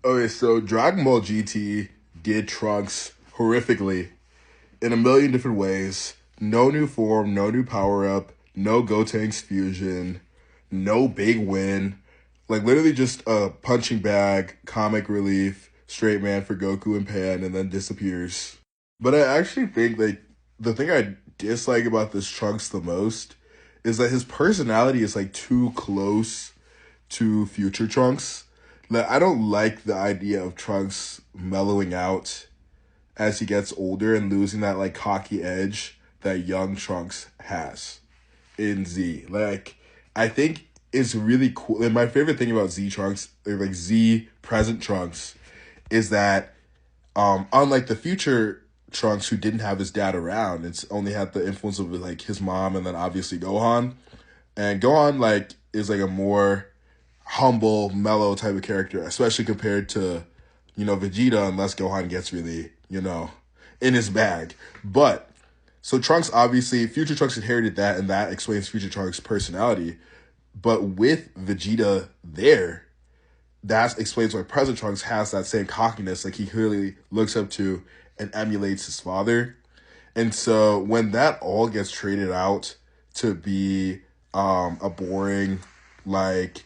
Okay, so Dragon Ball GT did Trunks horrifically in a million different ways. No new form, no new power up, no Gotenks fusion, no big win. Like literally just a punching bag, comic relief, straight man for Goku and Pan, and then disappears. But I actually think like the thing I dislike about this Trunks the most is that his personality is like too close to future Trunks. Like I don't like the idea of Trunks mellowing out as he gets older and losing that like cocky edge that young Trunks has in Z. Like I think it's really cool. And my favorite thing about Z Trunks, or like Z present Trunks, is that unlike the future Trunks who didn't have his dad around, it's only had the influence of like his mom and then obviously Gohan. And Gohan like is like a more humble, mellow type of character, especially compared to, Vegeta, unless Gohan gets really, in his bag. But so Trunks obviously, future Trunks inherited that, and that explains future Trunks' personality. But with Vegeta there, that explains why present Trunks has that same cockiness. Like he clearly looks up to and emulates his father. And so when that all gets traded out to be a boring, like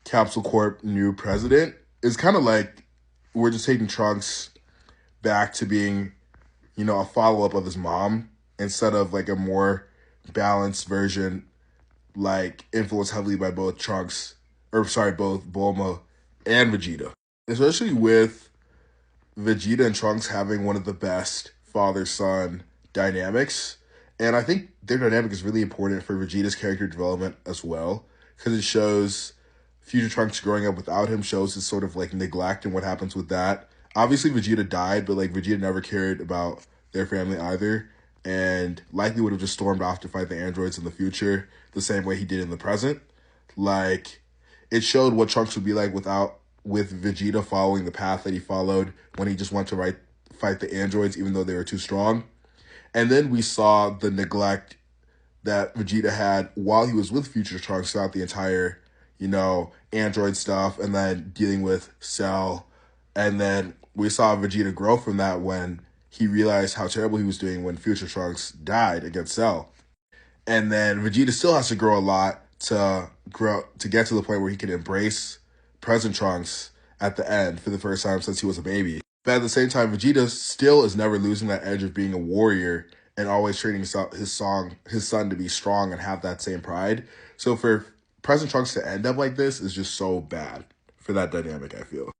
Capsule Corp new president, it's kind of like we're just taking Trunks back to being, a follow up of his mom instead of like a more balanced version, like influenced heavily by both Trunks, or sorry, both Bulma and Vegeta. Especially with Vegeta and Trunks having one of the best father son dynamics. And I think their dynamic is really important for Vegeta's character development as well, because it shows future Trunks growing up without him, shows his sort of like neglect and what happens with that. Obviously, Vegeta died, but like Vegeta never cared about their family either, and likely would have just stormed off to fight the androids in the future the same way he did in the present. Like, it showed what Trunks would be like with Vegeta following the path that he followed when he just went to fight the androids, even though they were too strong. And then we saw the neglect that Vegeta had while he was with Future Trunks throughout the entire, Android stuff, and then dealing with Cell. And then we saw Vegeta grow from that when he realized how terrible he was doing when Future Trunks died against Cell. And then Vegeta still has to grow a lot to get to the point where he can embrace present Trunks at the end for the first time since he was a baby. But at the same time, Vegeta still is never losing that edge of being a warrior and always training his son to be strong and have that same pride. So for present Trunks to end up like this is just so bad for that dynamic, I feel.